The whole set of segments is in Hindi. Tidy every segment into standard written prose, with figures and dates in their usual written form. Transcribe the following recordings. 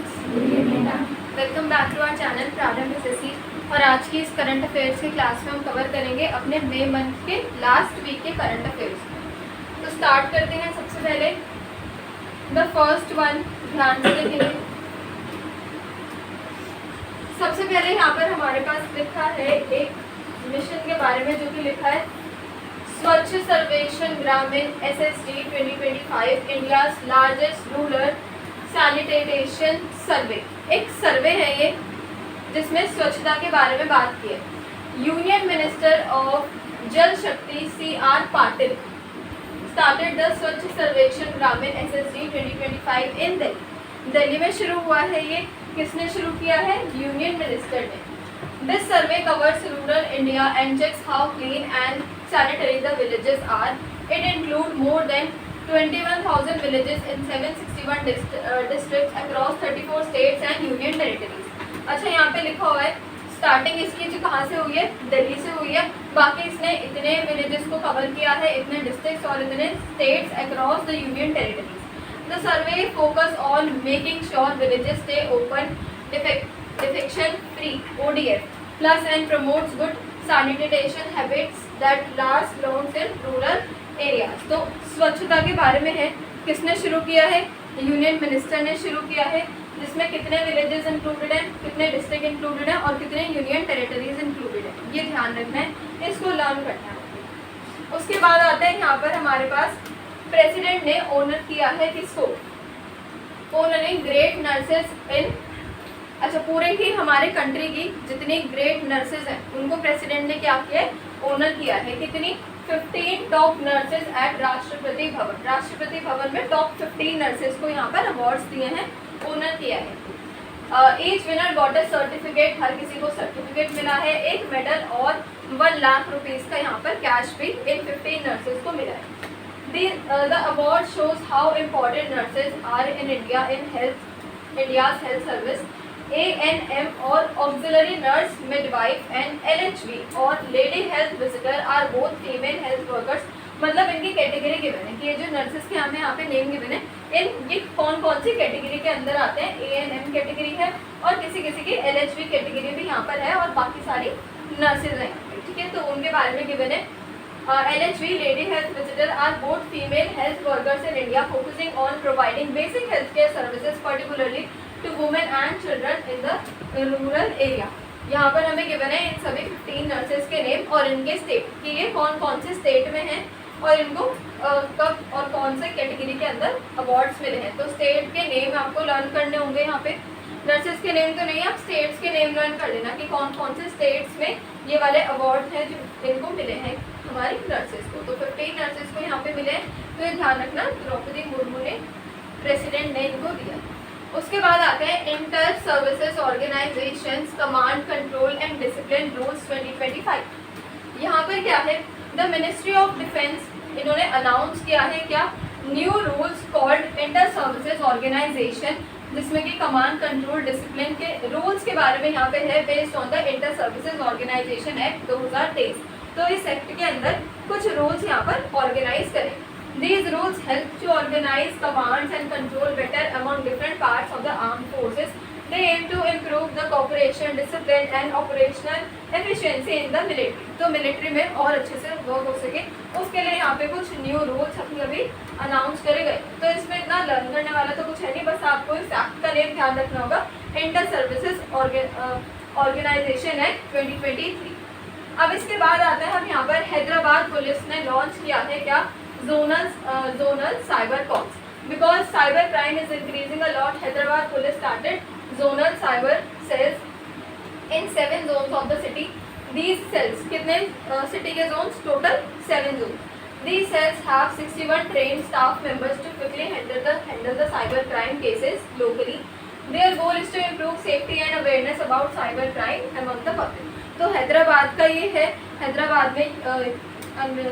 Students, welcome back to our channel Prarambh SSC. और आज की इस करंट अफेयर्स की क्लास में हम कवर करेंगे अपने मई मंथ के लास्ट वीक के करंट अफेयर्स। तो स्टार्ट करते हैं। सबसे पहले द फर्स्ट वन, ध्यान से देखेंगे। सबसे पहले यहाँ पर हमारे पास लिखा है एक मिशन के बारे में, जो कि लिखा है स्वच्छ सर्वेक्षण ग्रामीण SSG 2025 India's largest rural sanitation survey. एक सर्वे है ये जिसमें स्वच्छता के बारे में बात की है। यूनियन मिनिस्टर ऑफ जल शक्ति CR पाटिल स्टार्टेड द स्वच्छ सर्वेक्षण ग्रामीण SSG 2025 इन दिल्ली। दिल्ली में शुरू हुआ है ये। किसने शुरू किया है? यूनियन मिनिस्टर ने। This survey covers rural India and checks how clean and sanitary the villages are. It includes more than 21,000 villages in 761 districts across 34 states and union territories. अच्छा, यहाँ पे लिखा हुआ है स्टार्टिंग इसकी जो कहाँ से हुई है? दिल्ली से हुई है। बाकी इसने इतने विलेजेस को कवर किया है, इतने डिस्ट्रिक्ट्स और इतने states across the union territories. The survey focus on making sure villages stay open, defecation free ODF plus and promotes good sanitation habits that last long in rural areas। तो स्वच्छता के बारे में है। किसने शुरू किया है? यूनियन मिनिस्टर ने शुरू किया है, जिसमें कितने विलेजेस इंक्लूडेड हैं, कितने डिस्ट्रिक्ट इंक्लूडेड हैं और कितने यूनियन टेरिटरीज इंक्लूडेड हैं। ये ध्यान रखना है, इसको लर्न करना है। उसके बाद आते हैं यहाँ पर हमारे पास प्रेसिडेंट ने ऑनर किया है किसको? ऑनरिंग ग्रेट नर्सेस इन, अच्छा, पूरे की हमारे कंट्री की जितनी ग्रेट नर्सेज हैं उनको प्रेसिडेंट ने क्या किया है? ऑनर किया है। कितनी? 15 top nurses eight Rashtrapati Bhavan. Rashtrapati Bhavan में टॉप 15 नर्सेज को यहाँ पर अवार्ड्स दिए हैं, ऑनर किया है। Each winner got a certificate, हर किसी को सर्टिफिकेट मिला है, एक मेडल और 1 लाख रुपीज का यहाँ पर कैश भी इन 15 नर्सेज को मिला है। The award shows how important nurses are in India in India's health service. ANM और auxiliary nurse midwife and LHV और lady health visitor are both female health workers. मतलब इनकी कैटेगरी गिवन है कि ये जो नर्सेस के हमें यहाँ पे नेम गिवन है, इन ये कौन कौन सी कैटेगरी के अंदर आते हैं। ANM कैटेगरी है और किसी किसी की LHV कैटेगरी भी यहाँ पर है और बाकी सारी नर्सेज हैं यहाँ पे, ठीक है। तो उनके बारे में गिवन है। LHV lady health visitor are both female health workers in India focusing on providing basic health care services particularly to women and children in the rural area. यहाँ पर हमें गिवन है इन सभी 15 नर्सेज के नेम और इनके स्टेट कि ये कौन कौन से स्टेट में हैं और इनको कब और कौन से कैटेगरी के अंदर अवार्ड्स मिले हैं। तो स्टेट के नेम आपको लर्न करने होंगे यहाँ पे। नर्सेज के नेम तो नहीं, आप स्टेट्स के नेम लर्न कर लेना कि कौन कौन से स्टेट्स में ये वाले अवार्ड हैं जो इनको मिले हैं हमारी नर्सेज को। तो 15 नर्सेज को यहाँ पे मिले हैं, तो ये ध्यान रखना द्रौपदी मुर्मू ने, प्रेसिडेंट ने इनको दिया। उसके बाद आते हैं inter services organisations command control and discipline rules 2025। यहाँ पर क्या है? द मिनिस्ट्री ऑफ डिफेंस, इन्होंने अनाउंस किया है क्या? New rules called inter services organisation, जिसमें कि कमांड कंट्रोल डिसिप्लिन के रूल्स के बारे में यहाँ पे है based on the inter services organisation act 2023। तो इस एक्ट के अंदर कुछ रूल्स यहाँ पर ऑर्गेनाइज करें। These rules help to organize commands and control better among different parts of the armed forces. They aim to improve the cooperation, discipline and operational efficiency in the military. तो मिलिट्री में और अच्छे से वर्क हो सके, उसके लिए यहाँ पे कुछ न्यू रूल्स अभी अनाउंस करे गए। तो इसमें इतना लर्न करने वाला तो कुछ है नहीं, बस आपको इस एक्ट का नेम ध्यान रखना होगा, इंटर सर्विसेज ऑर्गेनाइजेशन एक्ट 2023। अब इसके बाद आता है हम यहाँ पर हैदराबाद पुलिस ने लॉन्च किया है क्या? zonal cyber calls. Because cyber crime is increasing a lot, Hyderabad police started zonal cyber cells in 7 zones of the city. These cells, कितने city के zones? Total 7 zones. These cells have 61 trained staff members to quickly handle the cyber crime cases locally. Their goal is to improve safety and awareness about cyber crime among the public. तो हैदराबाद का ये है, हैदराबाद में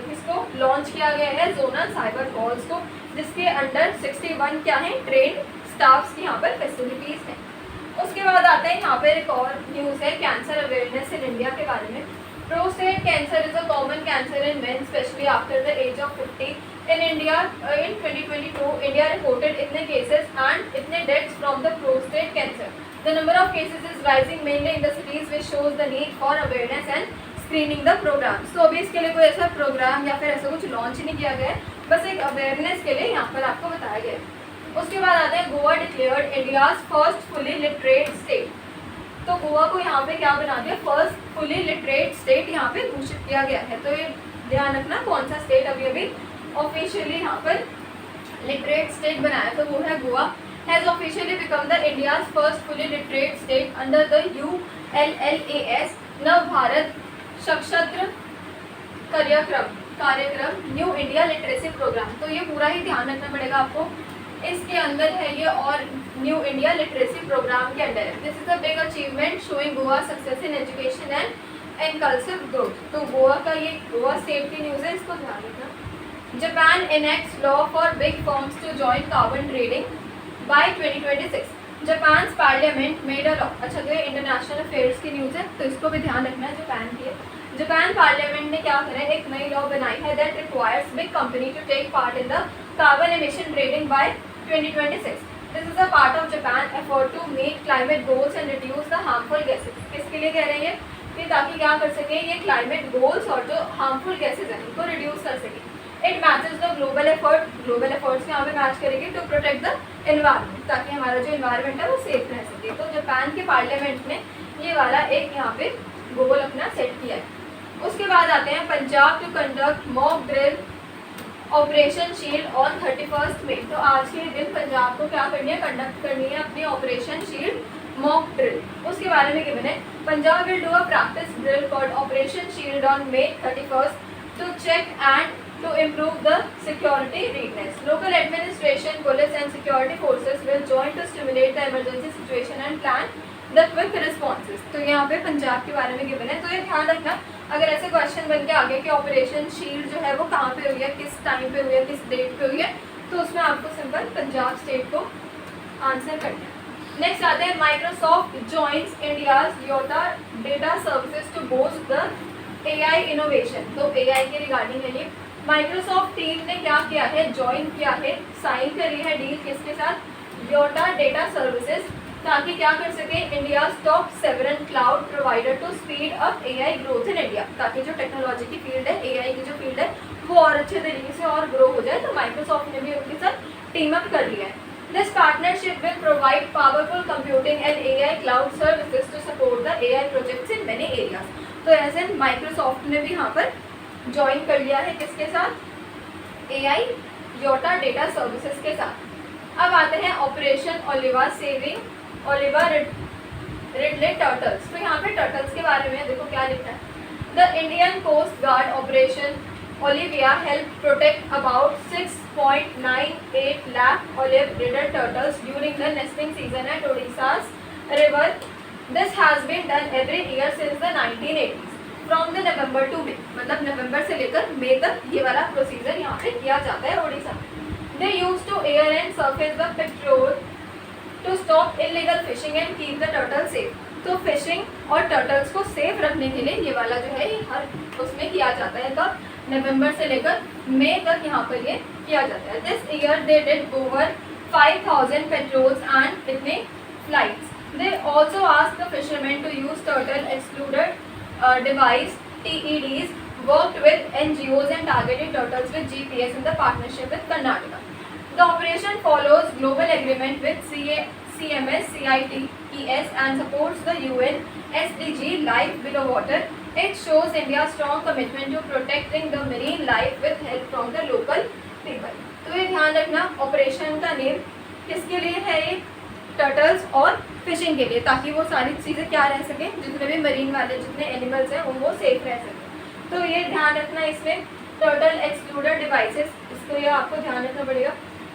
किसको लॉन्च किया गया है? जोनल साइबर कॉल्स को, जिसके अंडर 61 क्या है? ट्रेन स्टाफ्स की यहाँ पर फैसिलिटीज हैं। उसके बाद आते हैं यहाँ पर एक और न्यूज़ है कैंसर अवेयरनेस इन इंडिया के बारे में। Prostate cancer is a common cancer in men, especially after the age of 50. In India, in 2022, India reported इतने cases and इतने deaths from the prostate cancer cases is rising mainly in the cities, which shows the need for awareness and screening the programs. तो अभी इसके लिए कोई ऐसा प्रोग्राम या फिर ऐसा कुछ लॉन्च नहीं किया गया है, बस एक अवेयरनेस के लिए यहाँ पर आपको बताया गया है। उसके बाद आते हैं Goa declared India's first fully literate state. तो गोवा को यहाँ पे क्या बना दिया, फर्स्ट फुली लिटरेट स्टेट यहाँ पे घोषित किया गया है। तो ये ध्यान रखना कौन सा स्टेट अभी अभी ऑफिशियली यहाँ पर लिटरेट स्टेट बनाया, तो वो है Goa. Has officially become the India's first fully literate state under the ULLAS नव भारत सशस्त्र कार्यक्रम न्यू इंडिया लिटरेसी प्रोग्राम। तो ये पूरा ही ध्यान रखना पड़ेगा आपको, इसके अंदर है ये और न्यू इंडिया लिटरेसी प्रोग्राम के अंडर है। This is a big achievement showing Goa success in education and culture growth. तो गोवा का ये गोवा स्टेट की न्यूज़ है, इसको ध्यान रखना। Japan enacts law for big firms to join carbon trading by 2026। Japan parliament made a law. अच्छा, तो ये इंटरनेशनल अफेयर्स की न्यूज़ है, तो इसको भी ध्यान रखना है, जापान की है। जापान पार्लियामेंट ने क्या करा है, एक नई लॉ बनाई है that requires big company to take part in the carbon emission trading by 2026। This is a part of Japan effort to meet climate goals and reduce the harmful gases. किसके लिए कह रहे हैं ये ताकि क्या कर सके, ये क्लाइमेट गोल्स और जो हार्मफुल गैसेज हैं इनको रिड्यूस कर सके। It matches the global efforts यहाँ पे मैच करेगी टू प्रोटेक्ट द एनवायरनमेंट, ताकि हमारा जो एनवायरनमेंट है वो सेफ रह सके। तो जापान के पार्लियामेंट ने ये वाला एक यहाँ पे गोल अपना सेट किया है। उसके बाद आते हैं Punjab to conduct mock drill operation shield on 31 मई। तो आज के दिन पंजाब को क्या करनी है, कंडक्ट करनी है अपनी ऑपरेशन शील्ड मॉक ड्रिल। उसके बारे में गिवन है Punjab will do a practice drill called operation shield on May 31 to check and to improve the security readiness. Local administration, police and security forces will join to stimulate the emergency situation and plan the quick responses. तो यहाँ पे पंजाब के बारे में गिवन है, तो ये ध्यान रखना अगर ऐसे क्वेश्चन बन के आगे कि ऑपरेशन शील्ड जो है वो कहाँ पे हुई है, किस टाइम पे हुई है, किस डेट पे हुई है, तो उसमें आपको सिंपल पंजाब स्टेट को आंसर करना है। नेक्स्ट आते हैं Microsoft joins India's Yotta data services to boost the AI innovation. तो AI के रिगार्डिंग है ये माइक्रोसॉफ्ट टीम ने क्या किया है, ज्वाइन किया है, साइन करी है डील किसके साथ, योटा डेटा सर्विसेज, ताकि क्या कर सके India top 7 cloud provider to speed up AI growth in India. ताकि जो टेक्नोलॉजी की फील्ड है, AI की जो फील्ड है वो और अच्छे तरीके से और ग्रो हो जाए, तो माइक्रोसॉफ्ट ने भी उनके साथ टीम अप कर लिया है। This partnership will provide powerful computing and AI cloud services to support the AI projects in many areas. तो ऐसे माइक्रोसॉफ्ट ने भी यहाँ पर ज्वाइन कर लिया है किसके साथ, AI योटा डेटा सर्विसेज के साथ। अब आते हैं operation Oliva saving Oliva Ridley turtles. तो यहाँ पे टर्टल्स के बारे में देखो क्या लिखा है, the Indian coast guard operation Olivia help protect about 6.98 lakh olive ridley turtles during the nesting season at Odisha's river. This has been done every year since the 1980s from the November to May. मतलब नवंबर से लेकर मई तक ये वाला प्रोसीजर यहाँ पे किया जाता है ओडिशा में। They use to air and surface the patrol to stop illegal fishing and keep the turtle safe. तो फिशिंग और टर्टल्स को सेफ रखने के लिए ये वाला जो है ये हर उसमें किया जाता है, कब, नवंबर से लेकर मई तक यहाँ पर ये किया जाता है। This year they did over 5000 patrols and इतने flights. They also ask the fisherman to use turtle excluded device TEDs, worked with NGOs and targeted turtles with GPS in the partnership with Karnataka. The operation follows global agreement with CMS CITES and supports the UN SDG Life Below Water. It shows India's strong commitment to protecting the marine life with help from the local people. तो ये ध्यान रखना ऑपरेशन का नेम किसके लिए है, ये टर्टल्स और फिशिंग के लिए, ताकि वो सारी चीज़ें क्या रह सकें, जितने भी मरीन वाले जितने एनिमल्स हैं वो सेफ रह सकें। तो ये ध्यान रखना इसमें टर्टल एक्सक्लूडेड डिवाइसेस, इसको ये आपको ध्यान रखना पड़ेगा।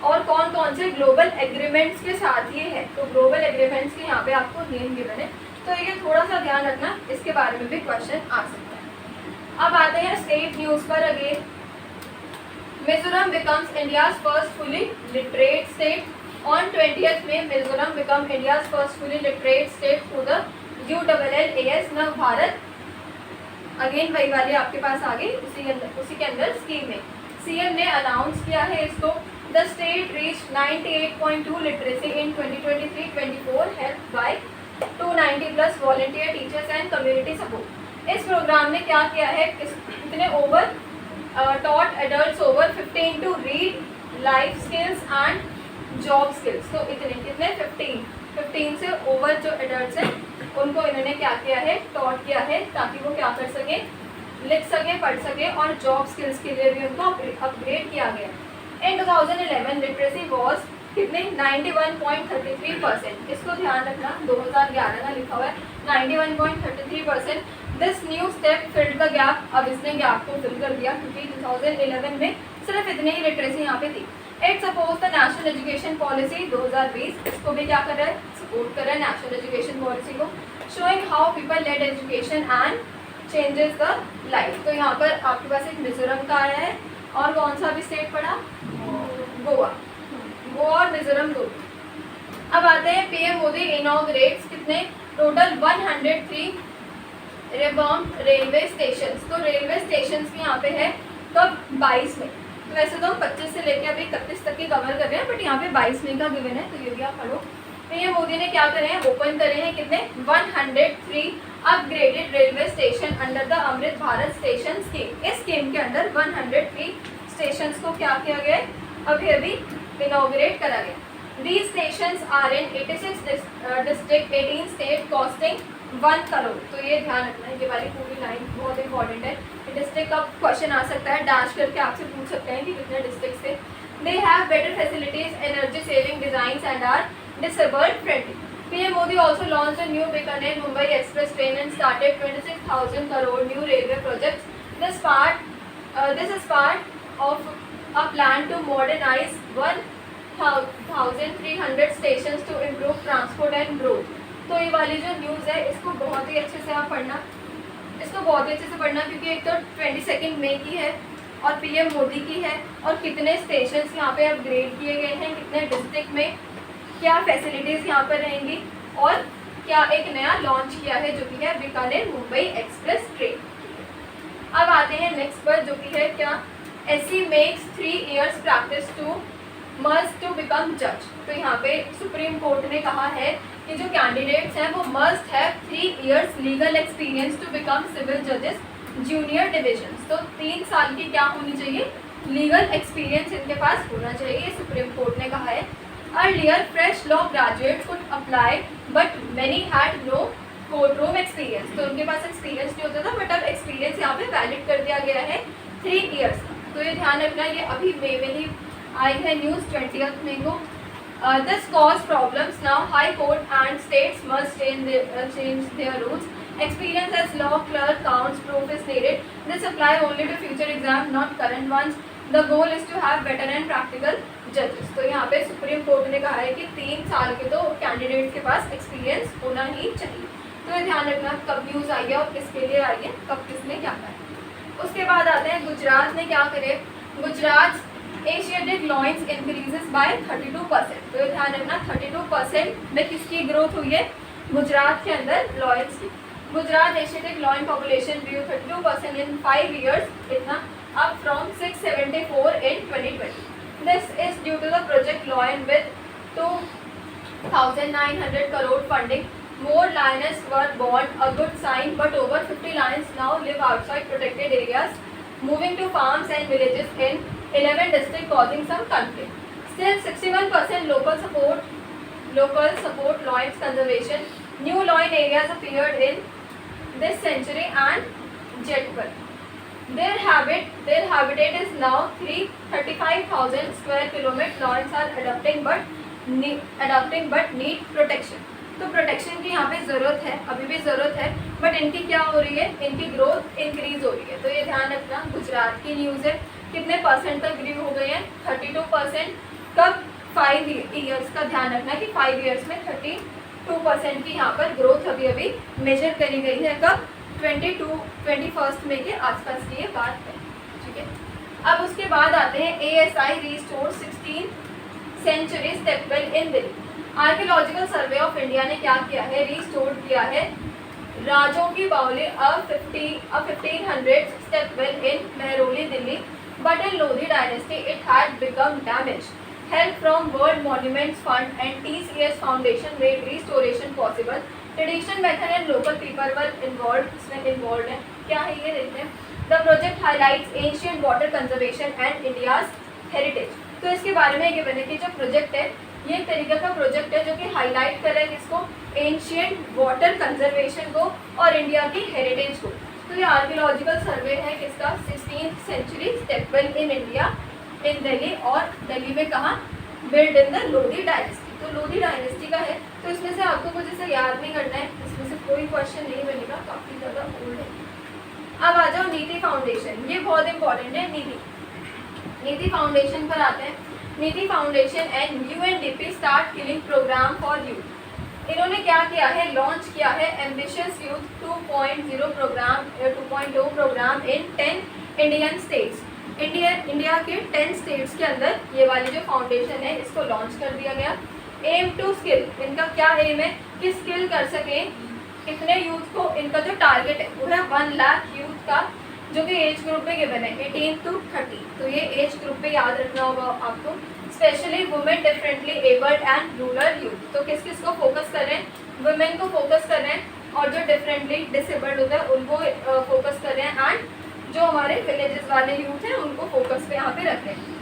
और कौन कौन से ग्लोबल एग्रीमेंट्स के साथ ये है, तो ग्लोबल एग्रीमेंट्स के यहाँ पे आपको नेम गिवन है, तो ये थोड़ा सा ध्यान रखना, इसके बारे में भी क्वेश्चन आ सकता है। अब आते हैं स्टेट न्यूज़ पर again. Mizoram becomes India's first fully literate state. On 20th May, Mizoram become India's first fully literate state through the ULLAS नव भारत। अगेन वही वाली आपके पास आ गई उसी के अंदर स्कीम में सीएम ने अनाउंस किया है इसको। The state reached 98.2 literacy in 2023-24 helped by 290 plus volunteer teachers and community support. इस प्रोग्राम में क्या किया है, कितने over taught adults over 15 to read, life skills and job skills। तो इतने कितने 15 से ओवर जो एडल्ट हैं उनको इन्होंने क्या किया है, टॉट किया है, ताकि वो क्या कर सके, लिख सके, पढ़ सके, और जॉब स्किल्स के लिए भी उनको अपग्रेड किया गया। इन 2011 लिटरेसी वॉज कितने 91.33%। इसको ध्यान रखना, 2011 का लिखा हुआ है 91.33%। This new step filled the gap. अब इसने गैप को फिल कर दिया क्योंकि 2011 में सिर्फ इतने ही लिटरेसी यहाँ पे थी। It suppose the national education policy 2020, इसको भी क्या कर रहा है, सपोर्ट कर रहा है नेशनल एजुकेशन पॉलिसी को, showing how people led education and changes the life. तो यहाँ पर आपके पास एक मिजोरम का आया है, और कौन सा भी स्टेट पड़ा, गोवा और मिजोरम दो। अब आते हैं पीएम मोदी इनॉग्रेट्स कितने, टोटल 103 रिवॉम्ड रेलवे स्टेशन। तो रेलवे स्टेशन की यहाँ पे है कब, 22 में। तो वैसे तो हम 25 से लेकर अभी 31 तक की कवर कर रहे हैं, बट यहाँ पे 22 में का गिवन है, तो ये भी आप पढ़ो। पीएम मोदी ने क्या करे हैं, ओपन करे हैं कितने 103 upgraded railway station under the Amrit Bharat station scheme. इस स्कीम के अंडर 103 स्टेशन को क्या किया गया है, अभी इनॉग्रेट करा गया। These stations are in 86 district 18 state costing 1 crore. तो ये ध्यान रखना है, ये वाली पूरी लाइन बहुत इंपॉर्टेंट है। डिस्ट्रिक्ट का क्वेश्चन आ सकता है, डैश करके आपसे पूछ सकते हैं कि कितने डिस्ट्रिक्ट से। They have better facilities, energy saving designs and are disabled friendly। PM Modi also launched a new Bikaner Mumbai Express train and started 26,000 crore new railway projects। This is part of a plan to modernize 1,300 stations to improve transport and growth। तो ये वाली जो न्यूज़ है इसको बहुत ही अच्छे से आप पढ़ना, इसको बहुत ही अच्छे से पढ़ना, क्योंकि एक तो 22 मई की है और पीएम मोदी की है, और कितने स्टेशन यहाँ पे अपग्रेड किए गए हैं, कितने डिस्ट्रिक्ट में क्या फैसिलिटीज़ यहाँ पर रहेंगी, और क्या एक नया लॉन्च किया है जो कि है बीकानेर मुंबई एक्सप्रेस ट्रेन। अब आते हैं नेक्स्ट पर जो कि है क्या, SC makes 3 years practice to must to become जज। तो यहाँ पे सुप्रीम कोर्ट ने कहा है कि जो कैंडिडेट्स हैं वो must have 3 years legal experience to become civil जजेस जूनियर डिविजन। तो 3 साल की क्या होनी चाहिए, लीगल एक्सपीरियंस इनके पास होना चाहिए, सुप्रीम कोर्ट ने कहा है। Earlier fresh law graduates could apply but many had no court room experience. तो उनके पास एक्सपीरियंस नहीं होता था, बट अब एक्सपीरियंस यहाँ पे वैलिड कर दिया गया है 3 years का। तो ये ध्यान रखना, ये अभी मई में ही आई है न्यूज़ 20 मई को। This cause problems now, high court and states must change their rules. Experience as law clerk counts, proof is needed. This apply only to future exam, not current ones. The goal is to have better and practical judges। तो यहाँ पे सुप्रीम कोर्ट ने कहा है कि 3 साल के तो कैंडिडेट के पास एक्सपीरियंस होना ही चाहिए। तो ये ध्यान रखना कब न्यूज़ आई है और किसके लिए आई है, कब किसने क्या कहा। उसके बाद आते हैं गुजरात ने क्या करे, Gujarat Asiatic lion's increases by 32%। तो ये ध्यान रखना 32% में किसकी ग्रोथ हुई है, गुजरात के अंदर लॉइंस की। Gujarat Asiatic lion population grew 32% in 5 years, इतना up from 674 in 2020। This is due to the project Lion with 2,900 crore funding। More lions were born, a good sign, but over 50 lions now live outside protected areas, moving to farms and villages in 11 districts, causing some conflict। Still 61% local support lions conservation। New lion areas appeared in this century and Jetpur। Their habitat is now 35,000 square kilometers। Lions are adapting but need protection। तो प्रोटेक्शन की यहाँ पे ज़रूरत है, अभी भी ज़रूरत है, बट इनकी क्या हो रही है, इनकी ग्रोथ इंक्रीज हो रही है। तो ये ध्यान रखना, गुजरात की न्यूज़ है, कितने परसेंट तक ग्रीव हो गए हैं, 32%। कब, 5 years का ध्यान रखना कि 5 years में 32% की यहाँ पर ग्रोथ अभी मेजर करी गई है। कब, 21 मई के आसपास की ये बात है, ठीक है। अब उसके बाद आते हैं ASI restore 16th century stepwell in Delhi. Archaeological survey of India ने क्या किया है, रिस्टोर किया है राजों की बावली 1500 stepwell in Mehrauli Delhi, but in Lodhi dynasty it had become damage. Help from World Monuments Fund and TCS Foundation made restoration possible। Traditional method and local people were involve, इसमें इन्वॉल्व है, क्या है ये देखते हैं। The project highlights ancient water conservation and India's heritage. तो इसके बारे में ये बने कि जो प्रोजेक्ट है ये एक तरीके का प्रोजेक्ट है जो कि हाईलाइट कर रहा है किसको, एंशियंट वाटर कंजर्वेशन को और इंडिया की हेरिटेज को। तो ये आर्कियोलॉजिकल सर्वे है किसका, 16th century stepwell in India in Delhi, और दिल्ली में कहाँ, build in the Lodhi dynasty. तो लोधी डायनेस्टी का है, तो इसमें से आपको कुछ इसे याद नहीं करना है, इसमें से कोई क्वेश्चन नहीं बनेगा, काफ़ी ज़्यादा ओल्ड है। अब आ जाओ नीति फाउंडेशन, ये बहुत इंपॉर्टेंट है। नीति फाउंडेशन पर आते हैं। NITI foundation and UNDP start skilling programme for youth. इन्होंने क्या किया है, लॉन्च किया है ambitious youth 2.0 programme 2.0 programme in 10 Indian states. India के 10 स्टेट्स के अंदर ये वाली जो फाउंडेशन है इसको लॉन्च कर दिया गया। एम टू स्किल, इनका क्या एम है कि स्किल कर सकें कितने यूथ को, इनका जो टारगेट है वो है 1 लाख यूथ का, जो कि एज ग्रुप में गिवन है 18 to 30। तो ये एज ग्रुप पे याद रखना होगा आपको। Specially women differently abled and rural youth. तो किस किस को फोकस कर रहे हैं, वुमेन को फोकस कर रहे हैं, और जो डिफरेंटली डिसेबल्ड होता है उनको फोकस कर रहे हैं, एंड जो हमारे विलेजेस वाले यूथ हैं उनको फोकस पे यहाँ पे रख रहे हैं।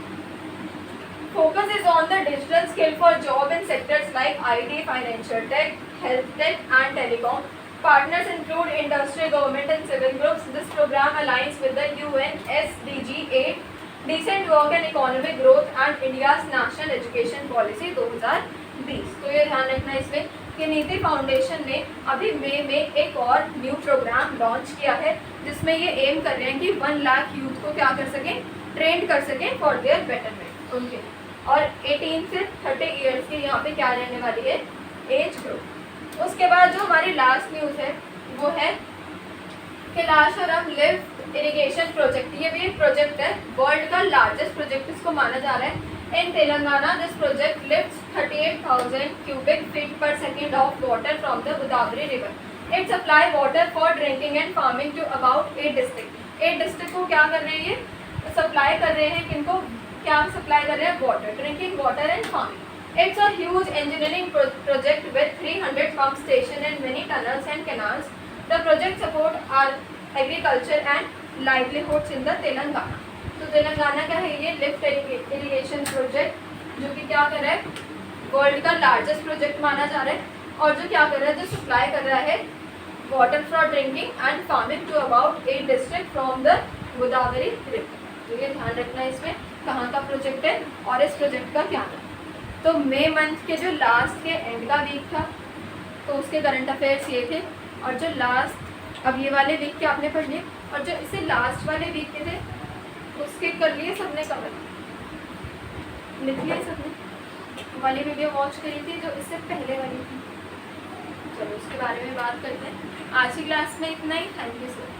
Focus is on the digital skill for job in sectors like IT, financial tech, health tech and telecom. Partners include industry, government and civil groups. This program aligns with the UN SDG 8, Decent Work and Economic Growth and India's National Education Policy 2020। तो ये ध्यान रखना इसमें कि नीति फाउंडेशन ने अभी मई में एक और न्यू प्रोग्राम लॉन्च किया है जिसमें ये एम कर रहे हैं कि 1 लाख यूथ को क्या कर सकें, ट्रेंड कर सकें फॉर देयर बेटरमेंट उनके। और 18 से 30 ईयर्स की यहाँ पे क्या रहने वाली है, एज ग्रुप। उसके बाद जो हमारी लास्ट न्यूज़ है वो है कैलाशोरम लिफ्ट इरिगेशन प्रोजेक्ट। ये भी एक प्रोजेक्ट है, वर्ल्ड का लार्जेस्ट प्रोजेक्ट इसको माना जा रहा है। In Telangana this project lifts 38,000 cubic feet per second of water from the Godavari river. It supply water for drinking and farming to about 8 district. 8 district को क्या कर रहे हैं, ये सप्लाई कर रहे हैं, किनको क्या सप्लाई कर रहे हैं, water, drinking water and farming. It's a huge engineering project with 300 pump stations and many tunnels and canals. The project support our agriculture and livelihoods in the Telangana. तो तेलंगाना का है ये लिफ्ट इरिगेशन प्रोजेक्ट, जो कि क्या कर रहा है, वर्ल्ड का लार्जेस्ट प्रोजेक्ट माना जा रहा है, और जो क्या कर रहा है, जो सप्लाई कर रहा है water for drinking and farming to about 8 district from the Godavari river. तो ये ध्यान रखना इसमें कहाँ का प्रोजेक्ट है और इस प्रोजेक्ट का क्या नाम। तो मई मंथ के जो लास्ट के एंड का वीक था तो उसके करंट अफेयर्स ये थे, और जो लास्ट अब ये वाले वीक के आपने पढ़ लिए, और जो इससे लास्ट वाले वीक के थे उसके कर लिए सबने, कवर लिख लिए सबने। वाली वीडियो वॉच करी थी जो इससे पहले वाली थी। चलो उसके बारे में बात करते हैं। आज की क्लास में इतना ही। Thank you sir.